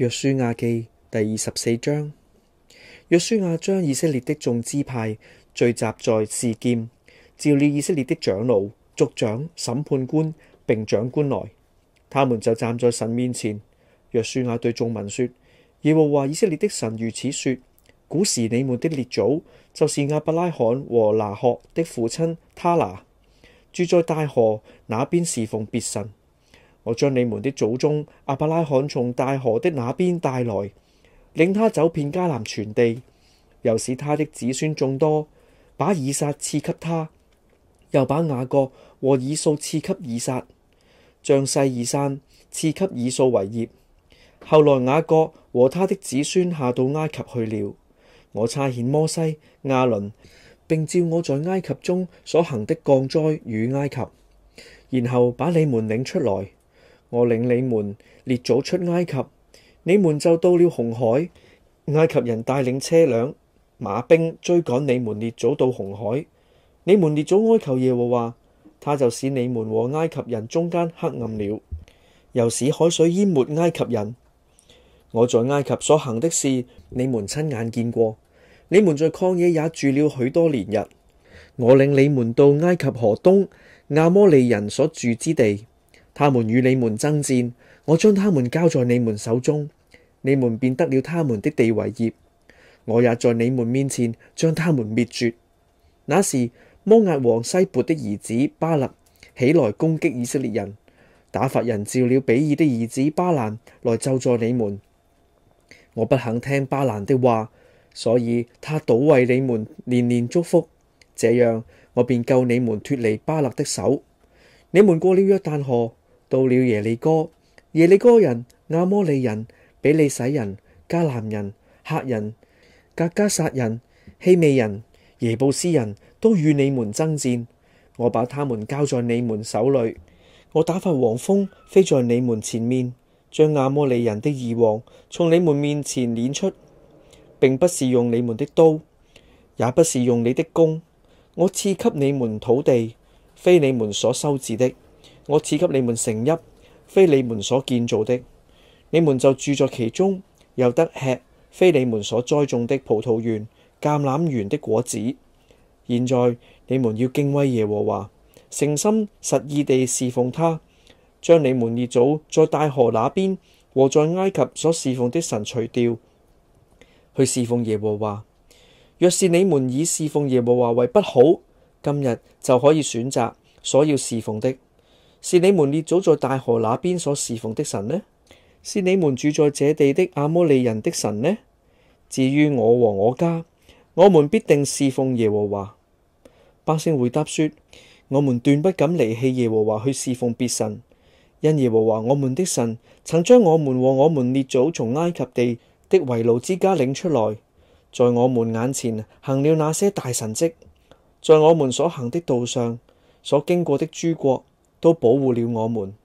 約書亞記第24章。約書亞將以色列的眾支派聚集在示劍，召了以色列的長老、族長、審判官並長官來，他們就站在神面前。約書亞對眾民說：耶和華以色列的神如此說：古時你們的列祖，就是亞伯拉罕和拿鶴的父親他拿，住在大河那邊侍奉別神。我將你們的祖宗亞伯拉罕從大河的那邊帶來，領他走遍迦南全地，又使他的子孫眾多，把以撒賜給他，又把雅各和以掃賜給以撒，將西珥山賜給以掃為業。後來雅各和他的子孫下到埃及去了。我差遣摩西、亞倫，並照我在埃及中所行的降災與埃及，然後把你們領出來。我領你們列祖出埃及，你們就到了紅海。埃及人帶領車輛、馬兵追趕你們列祖到紅海。你們列祖哀求耶和華，他就使你們和埃及人中間黑暗了，又使海水淹沒埃及人。我在埃及所行的事，你們親眼見過。你們在曠野也住了許多年日。我領你們到埃及河東亞摩利人所住之地，他們與你們爭戰，我將他們交在你們手中，你們便得了他們的地為業。我也在你們面前將他們滅絕。那時摩押王西撥的兒子巴勒起來攻擊以色列人，打發人召了比爾的兒子巴蘭來咒詛你們。我不肯聽巴蘭的話，所以他倒為你們連連祝福，這樣我便救你們脫離巴勒的手。你們過了約旦河，到了耶利哥，耶利哥人、亞摩利人、比利洗人、迦南人、赫人、革迦撒人、希未人、耶布斯人都與你們爭戰，我把他們交在你們手裏。我打發黃蜂飛在你們前面，將亞摩利人的二王從你們面前攆出，並不是用你們的刀，也不是用你的弓。我賜給你們土地，非你們所修治的；我賜給你們城邑，非你們所建造的。你們就住在其中，又得吃非你們所栽種的葡萄園、橄欖園的果子。現在你們要敬畏耶和華，誠心實意地侍奉他，將你們列祖在大河那邊和在埃及所侍奉的神除掉，去侍奉耶和華。若是你們以侍奉耶和華為不好，今日就可以選擇所要侍奉的，是你們列祖在大河那邊所侍奉的神呢？是你們住在這地的亞摩利人的神呢？至於我和我家，我們必定侍奉耶和華。百姓回答說：我們斷不敢離棄耶和華去侍奉別神，因耶和華我們的神曾將我們和我們列祖從埃及地的為奴之家領出來，在我們眼前行了那些大神蹟，在我們所行的道上所經過的諸國都保護了我們。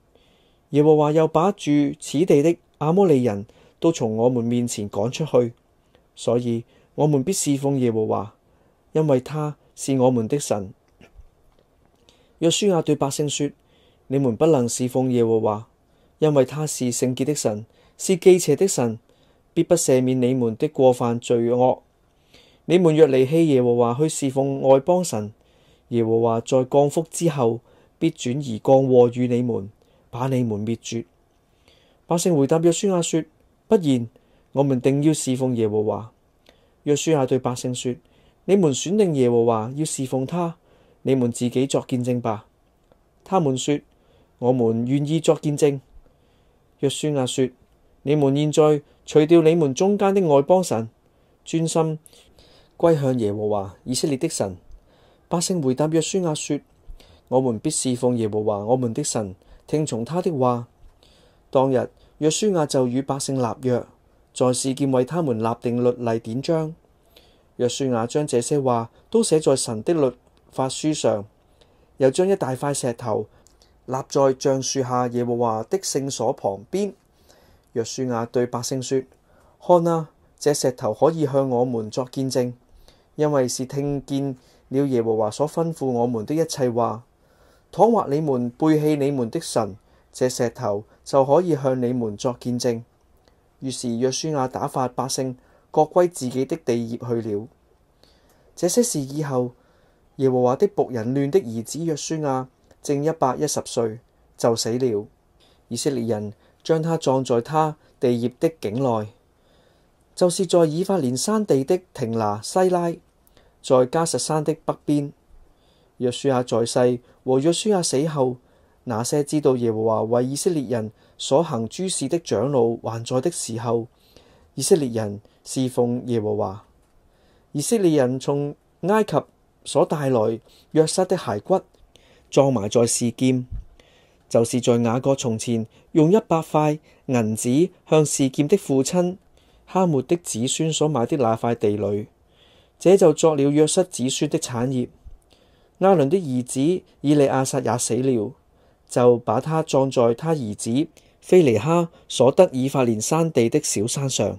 耶和華又把住此地的亞摩利人都從我們面前趕出去，所以我們必侍奉耶和華，因為他是我們的神。約書亞對百姓說：你們不能侍奉耶和華，因為他是聖潔的神，是忌邪的神，必不赦免你們的過犯罪惡。你們若離棄耶和華去侍奉外邦神，耶和華在降福之後必轉移降禍與你們，把你們滅絕。百姓回答約書亞說：不然，我們定要侍奉耶和華。約書亞對百姓說：你們選定耶和華要侍奉他，你們自己作見證吧。他們說：我們願意作見證。約書亞說：你們現在除掉你們中間的外邦神，專心歸向耶和華以色列的神。百姓回答約書亞說：我們必侍奉耶和華我們的神，聽從他的話。當日約書亞就與百姓立約，在示劍為他們立定律例典章。約書亞將這些話都寫在神的律法書上，又將一大塊石頭立在橡樹下耶和華的聖所旁邊。約書亞對百姓說：看啊，這石頭可以向我們作見證，因為是聽見了耶和華所吩咐我們的一切話。倘或你們背棄你們的神，這石頭就可以向你們作見證。於是約書亞打發百姓各歸自己的地業去了。這些事以後，耶和華的僕人嫩的兒子約書亞正110歲，就死了。以色列人將他葬在他地業的境內，就是在以法蓮山地的亭拿西拉，在迦實山的北邊。約書亞在世和約書亞死後，那些知道耶和華為以色列人所行諸事的長老還在的時候，以色列人侍奉耶和華。以色列人從埃及所帶來約瑟的骸骨，葬埋在示劍，就是在雅各從前用100塊銀子向示劍的父親哈末的子孫所買的那塊地裏。這就作了約瑟子孫的產業。亞倫的兒子以利亞撒也死了，就把他葬在他兒子非尼哈所得以法蓮山地的小山上。